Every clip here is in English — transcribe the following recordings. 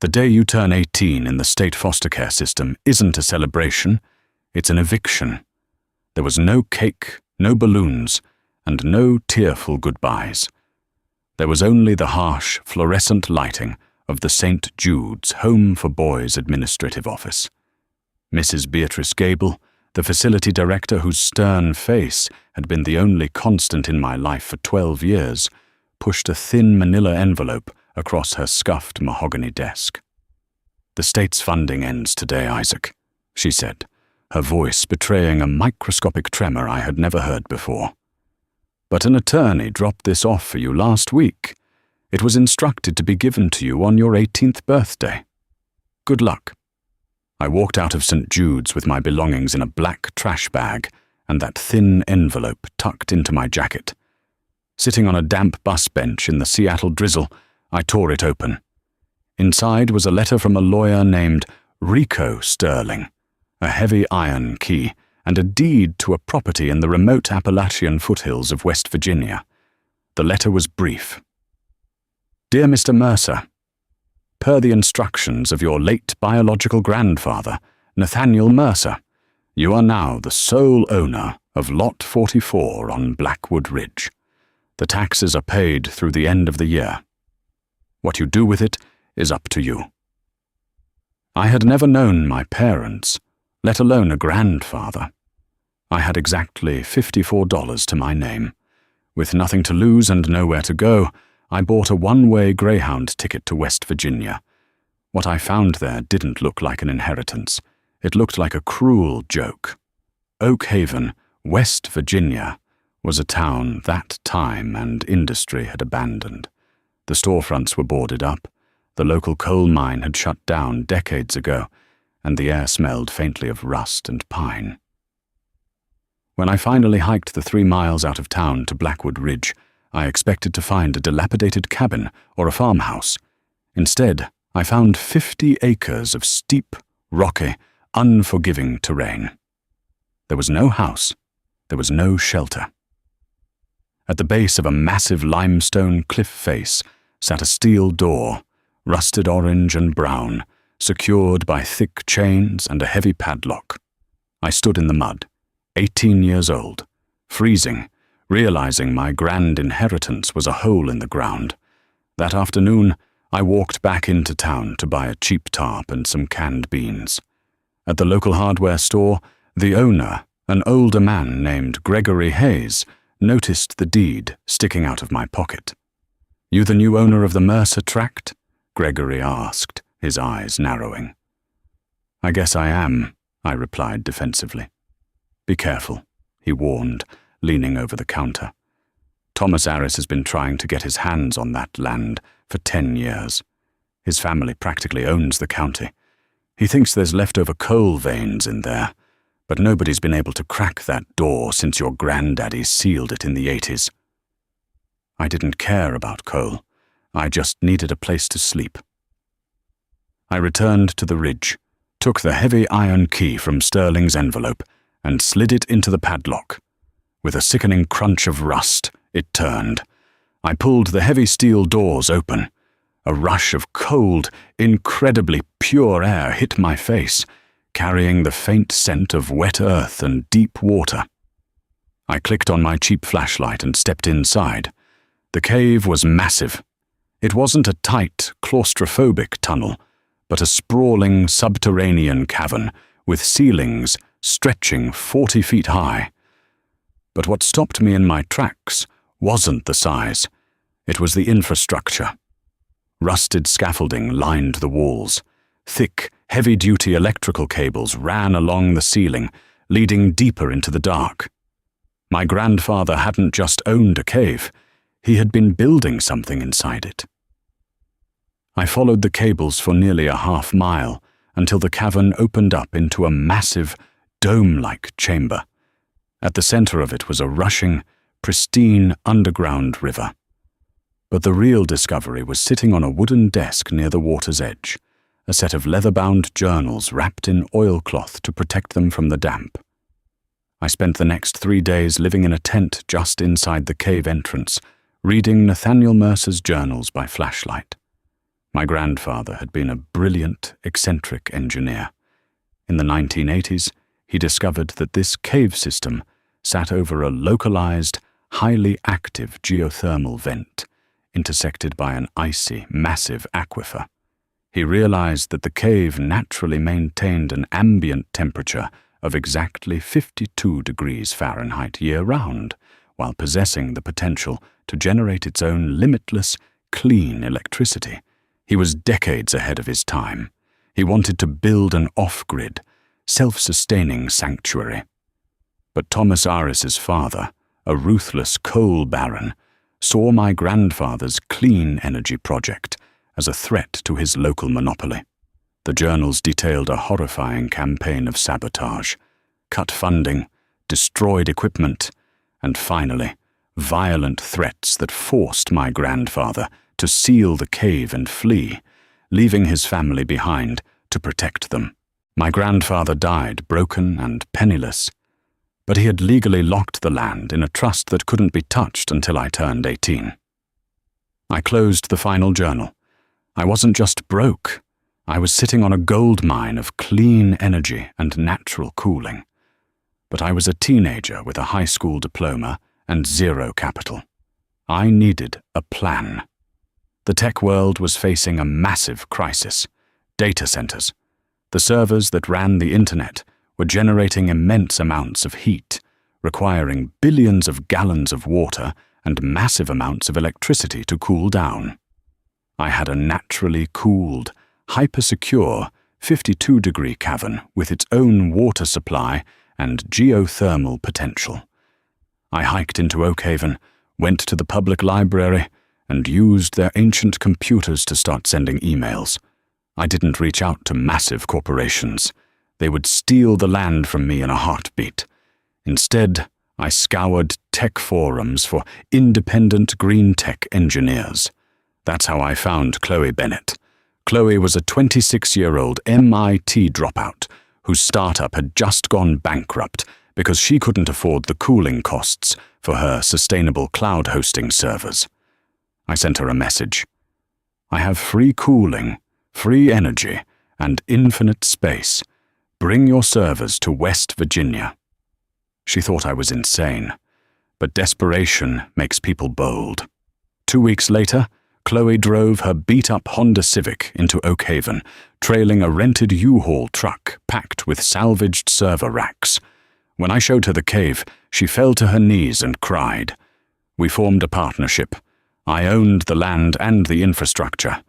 The day you turn 18 in the state foster care system isn't a celebration, it's an eviction. There was no cake, no balloons, and no tearful goodbyes. There was only the harsh, fluorescent lighting of the St. Jude's Home for Boys Administrative Office. Mrs. Beatrice Gable, the facility director whose stern face had been the only constant in my life for 12 years, pushed a thin manila envelope across her scuffed mahogany desk. "The state's funding ends today, Isaac," she said, her voice betraying a microscopic tremor I had never heard before. "But an attorney dropped this off for you last week. It was instructed to be given to you on your 18th birthday. Good luck." I walked out of St. Jude's with my belongings in a black trash bag and that thin envelope tucked into my jacket. Sitting on a damp bus bench in the Seattle drizzle, I tore it open. Inside was a letter from a lawyer named Rico Sterling, a heavy iron key, and a deed to a property in the remote Appalachian foothills of West Virginia. The letter was brief. "Dear Mr. Mercer, per the instructions of your late biological grandfather, Nathaniel Mercer, you are now the sole owner of Lot 44 on Blackwood Ridge. The taxes are paid through the end of the year. What you do with it is up to you." I had never known my parents, let alone a grandfather. I had exactly $54 to my name. With nothing to lose and nowhere to go, I bought a one-way Greyhound ticket to West Virginia. What I found there didn't look like an inheritance. It looked like a cruel joke. Oak Haven, West Virginia, was a town that time and industry had abandoned. The storefronts were boarded up, the local coal mine had shut down decades ago, and the air smelled faintly of rust and pine. When I finally hiked the 3 miles out of town to Blackwood Ridge, I expected to find a dilapidated cabin or a farmhouse. Instead, I found 50 acres of steep, rocky, unforgiving terrain. There was no house, there was no shelter. At the base of a massive limestone cliff face sat a steel door, rusted orange and brown, secured by thick chains and a heavy padlock. I stood in the mud, 18 years old, freezing, realizing my grand inheritance was a hole in the ground. That afternoon, I walked back into town to buy a cheap tarp and some canned beans. At the local hardware store, the owner, an older man named Gregory Hayes, noticed the deed sticking out of my pocket. "You the new owner of the Mercer tract?" Gregory asked, his eyes narrowing. "I guess I am," I replied defensively. "Be careful," he warned, leaning over the counter. "Thomas Harris has been trying to get his hands on that land for 10 years. His family practically owns the county. He thinks there's leftover coal veins in there, but nobody's been able to crack that door since your granddaddy sealed it in the 80s. I didn't care about coal. I just needed a place to sleep. I returned to the ridge, took the heavy iron key from Sterling's envelope, and slid it into the padlock. With a sickening crunch of rust, it turned. I pulled the heavy steel doors open. A rush of cold, incredibly pure air hit my face, carrying the faint scent of wet earth and deep water. I clicked on my cheap flashlight and stepped inside. The cave was massive. It wasn't a tight, claustrophobic tunnel, but a sprawling subterranean cavern with ceilings stretching 40 feet high. But what stopped me in my tracks wasn't the size. It was the infrastructure. Rusted scaffolding lined the walls. Thick, heavy-duty electrical cables ran along the ceiling, leading deeper into the dark. My grandfather hadn't just owned a cave. He had been building something inside it. I followed the cables for nearly a half-mile until the cavern opened up into a massive, dome-like chamber. At the center of it was a rushing, pristine underground river. But the real discovery was sitting on a wooden desk near the water's edge, a set of leather-bound journals wrapped in oilcloth to protect them from the damp. I spent the next 3 days living in a tent just inside the cave entrance, reading Nathaniel Mercer's journals by flashlight. My grandfather had been a brilliant, eccentric engineer. In the 1980s, he discovered that this cave system sat over a localized, highly active geothermal vent, intersected by an icy, massive aquifer. He realized that the cave naturally maintained an ambient temperature of exactly 52 degrees Fahrenheit year-round, while possessing the potential to generate its own limitless, clean electricity. He was decades ahead of his time. He wanted to build an off-grid, self-sustaining sanctuary. But Thomas Aris's father, a ruthless coal baron, saw my grandfather's clean energy project as a threat to his local monopoly. The journals detailed a horrifying campaign of sabotage, cut funding, destroyed equipment, and finally, violent threats that forced my grandfather to seal the cave and flee, leaving his family behind to protect them. My grandfather died broken and penniless, but he had legally locked the land in a trust that couldn't be touched until I turned 18. I closed the final journal. I wasn't just broke. I was sitting on a gold mine of clean energy and natural cooling. But I was a teenager with a high school diploma and zero capital. I needed a plan. The tech world was facing a massive crisis. Data centers. The servers that ran the internet were generating immense amounts of heat, requiring billions of gallons of water and massive amounts of electricity to cool down. I had a naturally cooled, hyper-secure 52-degree cavern with its own water supply and geothermal potential. I hiked into Oakhaven, went to the public library, and used their ancient computers to start sending emails. I didn't reach out to massive corporations. They would steal the land from me in a heartbeat. Instead, I scoured tech forums for independent green tech engineers. That's how I found Chloe Bennett. Chloe was a 26-year-old MIT dropout whose startup had just gone bankrupt because she couldn't afford the cooling costs for her sustainable cloud hosting servers. I sent her a message. I have free cooling, free energy, and infinite space. Bring your servers to West Virginia. She thought I was insane, but desperation makes people bold. 2 weeks later, Chloe drove her beat-up Honda Civic into Oakhaven, trailing a rented U-Haul truck packed with salvaged server racks. When I showed her the cave, she fell to her knees and cried. We formed a partnership. I owned the land and the infrastructure.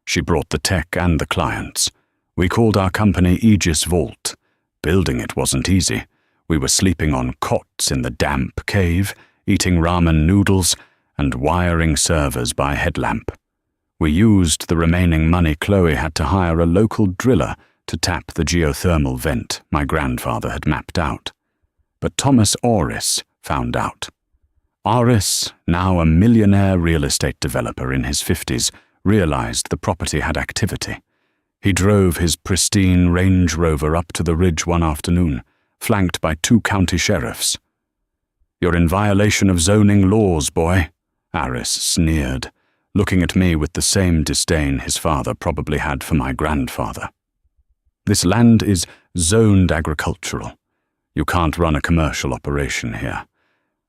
She brought the tech and the clients. We called our company Aegis Vault. Building it wasn't easy. We were sleeping on cots in the damp cave, eating ramen noodles, and wiring servers by headlamp. We used the remaining money Chloe had to hire a local driller to tap the geothermal vent my grandfather had mapped out. But Thomas Aris found out. Aris, now a millionaire real estate developer in his 50s, realized the property had activity. He drove his pristine Range Rover up to the ridge one afternoon, flanked by 2 county sheriffs. "You're in violation of zoning laws, boy," Aris sneered, looking at me with the same disdain his father probably had for my grandfather. "This land is zoned agricultural. You can't run a commercial operation here.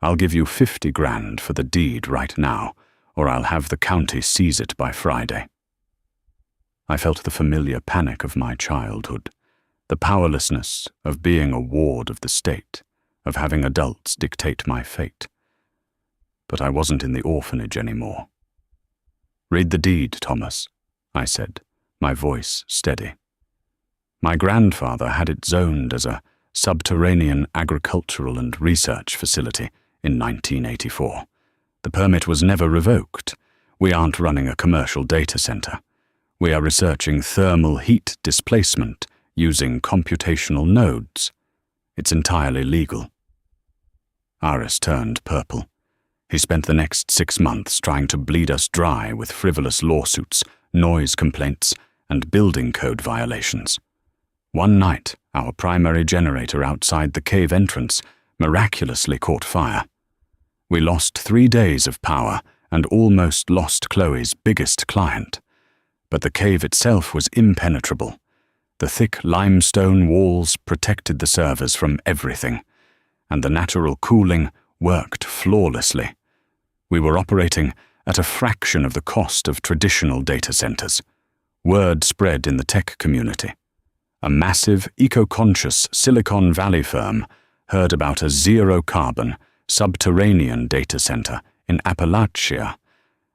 I'll give you 50 grand for the deed right now, or I'll have the county seize it by Friday." I felt the familiar panic of my childhood, the powerlessness of being a ward of the state, of having adults dictate my fate. But I wasn't in the orphanage anymore. "Read the deed, Thomas," I said, my voice steady. My grandfather had it zoned as a subterranean agricultural and research facility in 1984. The permit was never revoked. We aren't running a commercial data center. We are researching thermal heat displacement using computational nodes. It's entirely legal. Aris turned purple. He spent the next 6 months trying to bleed us dry with frivolous lawsuits, noise complaints, and building code violations. One night, our primary generator outside the cave entrance miraculously caught fire. We lost 3 days of power and almost lost Chloe's biggest client. But the cave itself was impenetrable. The thick limestone walls protected the servers from everything, and the natural cooling worked flawlessly. We were operating at a fraction of the cost of traditional data centers. Word spread in the tech community. A massive, eco-conscious Silicon Valley firm heard about a zero-carbon, subterranean data center in Appalachia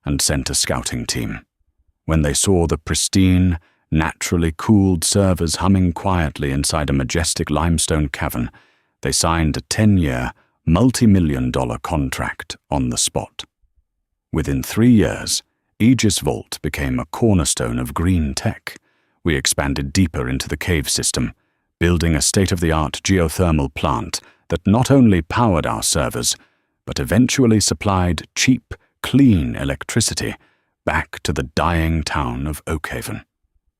and sent a scouting team. When they saw the pristine, naturally cooled servers humming quietly inside a majestic limestone cavern, they signed a 10-year, multi-million-dollar contract on the spot. Within 3 years, Aegis Vault became a cornerstone of green tech. We expanded deeper into the cave system, building a state-of-the-art geothermal plant that not only powered our servers, but eventually supplied cheap, clean electricity back to the dying town of Oakhaven.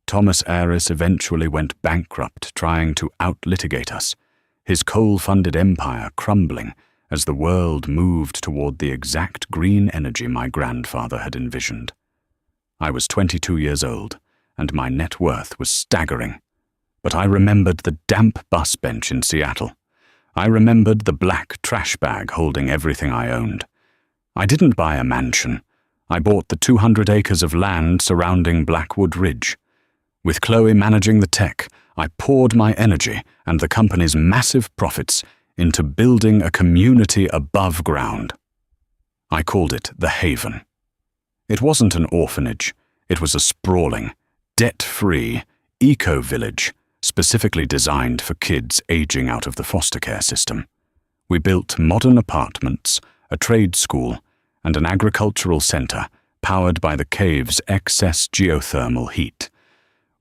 Thomas Aris eventually went bankrupt trying to out-litigate us, his coal-funded empire crumbling as the world moved toward the exact green energy my grandfather had envisioned. I was 22 years old, and my net worth was staggering. But I remembered the damp bus bench in Seattle. I remembered the black trash bag holding everything I owned. I didn't buy a mansion. I bought the 200 acres of land surrounding Blackwood Ridge. With Chloe managing the tech, I poured my energy and the company's massive profits into building a community above ground. I called it the Haven. It wasn't an orphanage. It was a sprawling, debt-free, eco-village specifically designed for kids aging out of the foster care system. We built modern apartments, a trade school, and an agricultural center powered by the cave's excess geothermal heat.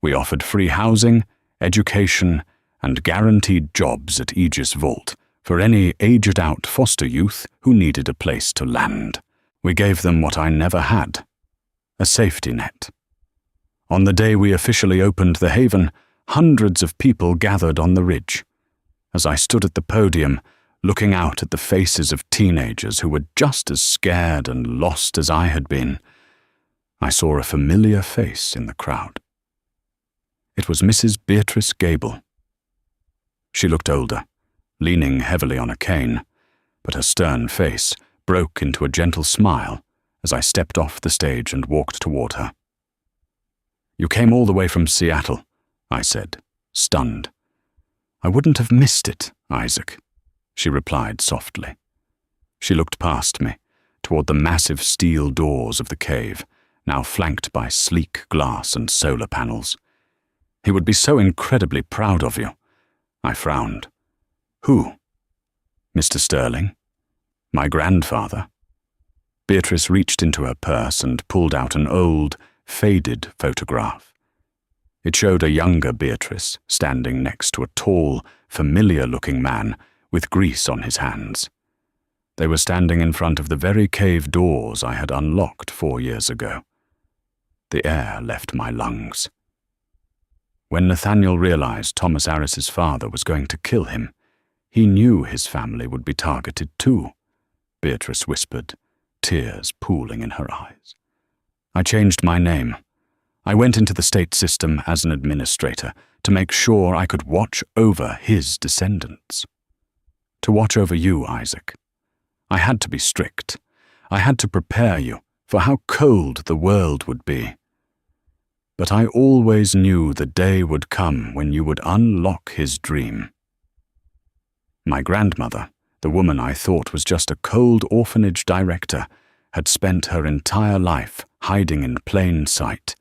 We offered free housing, education, and guaranteed jobs at Aegis Vault for any aged-out foster youth who needed a place to land. We gave them what I never had, a safety net. On the day we officially opened the Haven, hundreds of people gathered on the ridge. As I stood at the podium, looking out at the faces of teenagers who were just as scared and lost as I had been, I saw a familiar face in the crowd. It was Mrs. Beatrice Gable. She looked older, leaning heavily on a cane, but her stern face broke into a gentle smile as I stepped off the stage and walked toward her. "You came all the way from Seattle," I said, stunned. "I wouldn't have missed it, Isaac," she replied softly. She looked past me, toward the massive steel doors of the cave, now flanked by sleek glass and solar panels. "He would be so incredibly proud of you." I frowned. "Who? Mr. Sterling? My grandfather?" Beatrice reached into her purse and pulled out an old, faded photograph. It showed a younger Beatrice standing next to a tall, familiar-looking man with grease on his hands. They were standing in front of the very cave doors I had unlocked 4 years ago. The air left my lungs. When Nathaniel realized Thomas Aris's father was going to kill him, he knew his family would be targeted too, Beatrice whispered, tears pooling in her eyes. I changed my name. I went into the state system as an administrator to make sure I could watch over his descendants. To watch over you, Isaac. I had to be strict. I had to prepare you for how cold the world would be. But I always knew the day would come when you would unlock his dream. My grandmother, the woman I thought was just a cold orphanage director, had spent her entire life hiding in plain sight,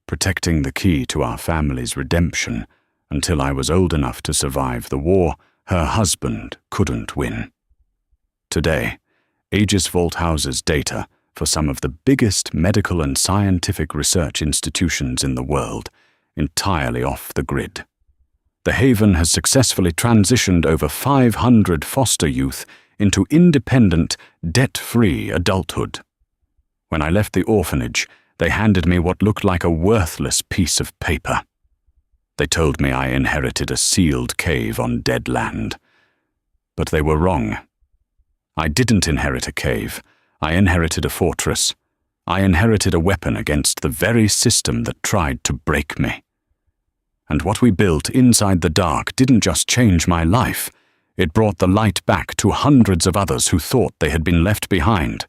protecting the key to our family's redemption until I was old enough to survive the war her husband couldn't win. Today, Aegis Vault houses data for some of the biggest medical and scientific research institutions in the world, entirely off the grid. The Haven has successfully transitioned over 500 foster youth into independent, debt-free adulthood. When I left the orphanage, they handed me what looked like a worthless piece of paper. They told me I inherited a sealed cave on dead land. But they were wrong. I didn't inherit a cave. I inherited a fortress, I inherited a weapon against the very system that tried to break me. And what we built inside the dark didn't just change my life, it brought the light back to hundreds of others who thought they had been left behind.